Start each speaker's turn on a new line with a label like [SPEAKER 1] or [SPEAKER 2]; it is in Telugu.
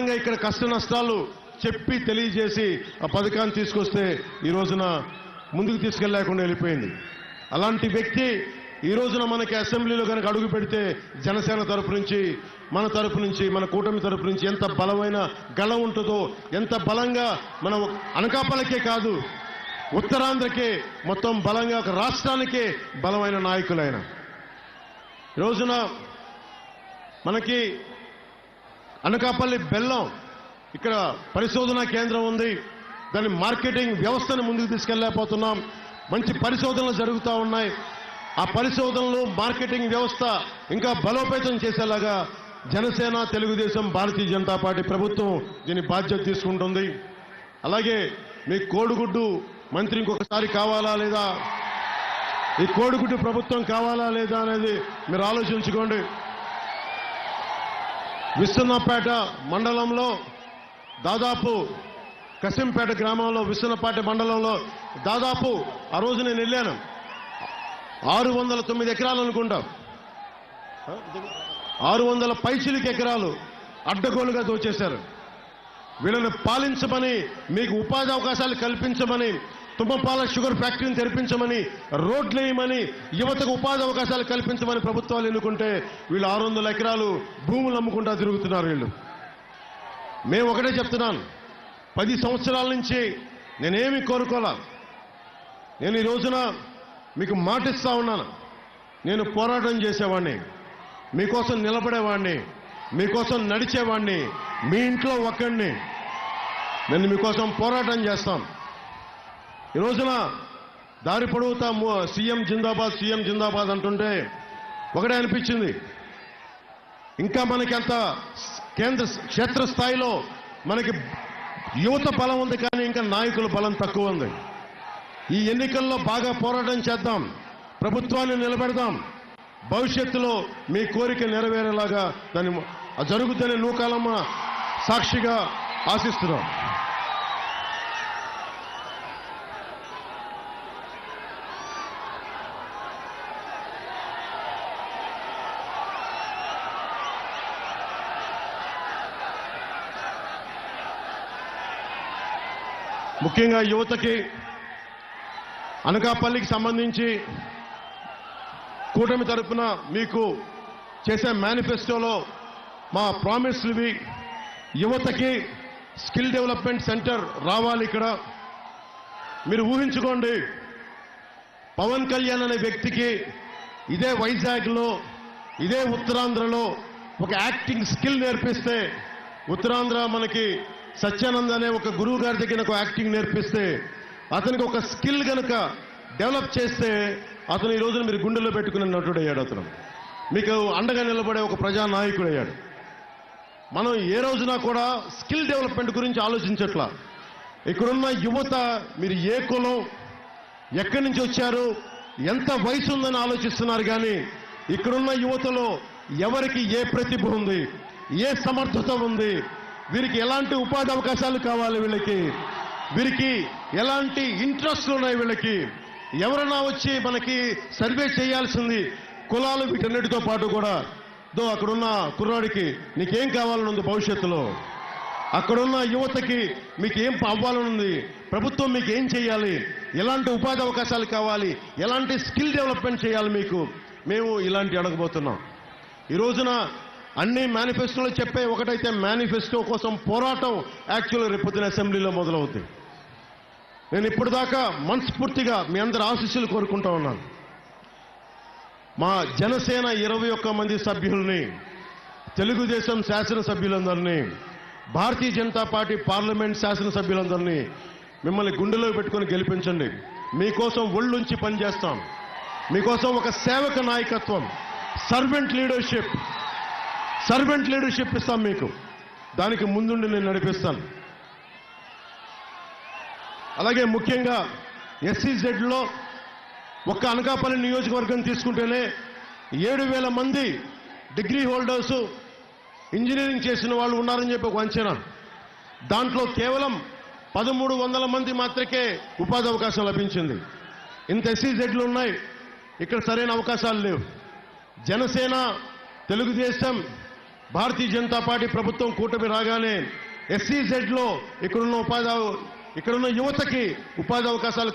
[SPEAKER 1] వివరంగా ఇక్కడ కష్ట నష్టాలు చెప్పి తెలియజేసి ఆ పథకాన్ని తీసుకొస్తే ఈ రోజున ముందుకు తీసుకెళ్లేకుండా వెళ్ళిపోయింది. అలాంటి వ్యక్తి ఈ రోజున మనకి అసెంబ్లీలో కనుక అడుగు పెడితే జనసేన తరపు నుంచి మన కూటమి తరపు నుంచి ఎంత బలమైన గళం ఉంటుందో, ఎంత బలంగా మన అనకాపల్లికే కాదు ఉత్తరాంధ్రకే మొత్తం బలంగా ఒక రాష్ట్రానికే బలమైన నాయకులైన ఈ రోజున మనకి అనకాపల్లి బెల్లం ఇక్కడ పరిశోధనా కేంద్రం ఉంది. దాని మార్కెటింగ్ వ్యవస్థను ముందుకు తీసుకెళ్లేకపోతున్నాం. మంచి పరిశోధనలు జరుగుతూ ఉన్నాయి. ఆ పరిశోధనలు మార్కెటింగ్ వ్యవస్థ ఇంకా బలోపేతం చేసేలాగా జనసేన, తెలుగుదేశం, భారతీయ జనతా పార్టీ ప్రభుత్వం దీని బాధ్యత తీసుకుంటుంది. అలాగే మీ కోడిగుడ్డు మంత్రి ఇంకొకసారి కావాలా లేదా, ఈ కోడిగుడ్డు ప్రభుత్వం కావాలా లేదా అనేది మీరు ఆలోచించుకోండి. విశ్వనాథపేట మండలంలో దాదాపు కసింపేట గ్రామంలో విశ్వనాథపేట మండలంలో దాదాపు ఆ రోజు నేను వెళ్ళాను 609 ఎకరాలు అనుకుంటా, 600 పైచిలికి ఎకరాలు అడ్డగోలుగా దోచేశారు. వీళ్ళని పాలించమని, మీకు ఉపాధి అవకాశాలు కల్పించమని, తుమ్మపాల షుగర్ ఫ్యాక్టరీని తెరిపించమని, రోడ్లు వేయమని, యువతకు ఉపాధి అవకాశాలు కల్పించమని ప్రభుత్వాలు ఎన్నుకుంటే వీళ్ళు 600 ఎకరాలు భూములు అమ్ముకుంటా తిరుగుతున్నారు. వీళ్ళు మేము ఒకటే చెప్తున్నాను, 10 సంవత్సరాల నుంచి నేనేమి కోరుకోలా. నేను ఈ రోజున మీకు మాటిస్తా ఉన్నాను, నేను పోరాటం చేసేవాడిని, మీకోసం నిలబడేవాడిని, మీకోసం నడిచేవాడిని, మీ ఇంట్లో ఒక్కడిని. నేను మీకోసం పోరాటం చేస్తాం. ఈ రోజున దారి పొడవుతా సీఎం జిందాబాద్, సీఎం జిందాబాద్ అంటుంటే ఒకటే అనిపించింది, ఇంకా మనకి అంత క్షేత్రస్థాయిలో మనకి యువత బలం ఉంది, కానీ ఇంకా నాయకుల బలం తక్కువ ఉంది. ఈ ఎన్నికల్లో బాగా పోరాటం చేద్దాం, ప్రభుత్వాన్ని నిలబెడదాం. భవిష్యత్తులో మీ కోరిక నెరవేరేలాగా దాన్ని జరుగుతున్న నూకాలమ్మ సాక్షిగా ఆశిస్తున్నాం. ముఖ్యంగా యువతకి అనకాపల్లికి సంబంధించి కూటమి తరపున మీకు చేసే మేనిఫెస్టోలో మా ప్రామిస్లువి, యువతకి స్కిల్ డెవలప్మెంట్ సెంటర్ రావాలి. ఇక్కడ మీరు ఊహించుకోండి, పవన్ కళ్యాణ్ అనే వ్యక్తికి ఇదే వైజాగ్లో, ఇదే ఉత్తరాంధ్రలో ఒక యాక్టింగ్ స్కిల్ నేర్పిస్తే, ఉత్తరాంధ్ర మనకి సత్యానంద్ అనే ఒక గురువు గారి దగ్గర ఒక యాక్టింగ్ నేర్పిస్తే, అతనికి ఒక స్కిల్ కనుక డెవలప్ చేస్తే అతను ఈ రోజున మీరు గుండెల్లో పెట్టుకునే నటుడయ్యాడు. అతను మీకు అండగా నిలబడే ఒక ప్రజానాయకుడు అయ్యాడు. మనం ఏ రోజున కూడా స్కిల్ డెవలప్మెంట్ గురించి ఆలోచించట్లా. ఇక్కడున్న యువత మీరు ఏ కులం, ఎక్కడి నుంచి వచ్చారు, ఎంత వయసు ఉందని ఆలోచిస్తున్నారు. కానీ ఇక్కడున్న యువతలో ఎవరికి ఏ ప్రతిభ ఉంది, ఏ సమర్థత ఉంది, వీరికి ఎలాంటి ఉపాధి అవకాశాలు కావాలి, వీరికి ఎలాంటి ఇంట్రెస్ట్లు ఉన్నాయి, వీళ్ళకి ఎవరన్నా వచ్చి మనకి సర్వే చేయాల్సింది. కులాలు వీటన్నిటితో పాటు కూడా అక్కడున్న కుర్రాడికి నీకేం కావాలని ఉంది భవిష్యత్తులో, అక్కడున్న యువతకి మీకు ఏం అవ్వాలని ఉంది, ప్రభుత్వం మీకు ఏం చేయాలి, ఎలాంటి ఉపాధి అవకాశాలు కావాలి, ఎలాంటి స్కిల్ డెవలప్మెంట్ చేయాలి మీకు, మేము ఇలాంటి అడగబోతున్నాం. ఈ రోజున అన్ని మేనిఫెస్టోలో చెప్పే ఒకటైతే మేనిఫెస్టో కోసం పోరాటం యాక్చువల్గా రేపొద్దున అసెంబ్లీలో మొదలవుతుంది. నేను ఇప్పటిదాకా మనస్ఫూర్తిగా మీ అందరి ఆశీస్సులు కోరుకుంటా ఉన్నాను. మా జనసేన 21 మంది సభ్యుల్ని, తెలుగుదేశం శాసనసభ్యులందరినీ, భారతీయ జనతా పార్టీ పార్లమెంట్ శాసనసభ్యులందరినీ మిమ్మల్ని గుండెలో పెట్టుకొని గెలిపించండి. మీకోసం ఒళ్ళుంచి పనిచేస్తాం. మీకోసం ఒక సేవక నాయకత్వం, సర్వెంట్ లీడర్షిప్ ఇస్తాం మీకు. దానికి ముందుండి నేను నడిపిస్తాను. అలాగే ముఖ్యంగా SEZలో ఒక్క అనకాపల్లి నియోజకవర్గం తీసుకుంటేనే 7,000 మంది డిగ్రీ హోల్డర్సు, ఇంజనీరింగ్ చేసిన వాళ్ళు ఉన్నారని చెప్పి ఒక అంచనా. దాంట్లో కేవలం 1,300 మంది మాత్రమే ఉపాధి అవకాశం లభించింది. ఇంత SEZలు ఉన్నాయి, ఇక్కడ సరైన అవకాశాలు లేవు. జనసేన, తెలుగుదేశం, భారతీయ జనతా పార్టీ ప్రభుత్వం కూటమి రాగానే SEZ లో ఇక్కడున్న యువతకి ఉపాధి అవకాశాలు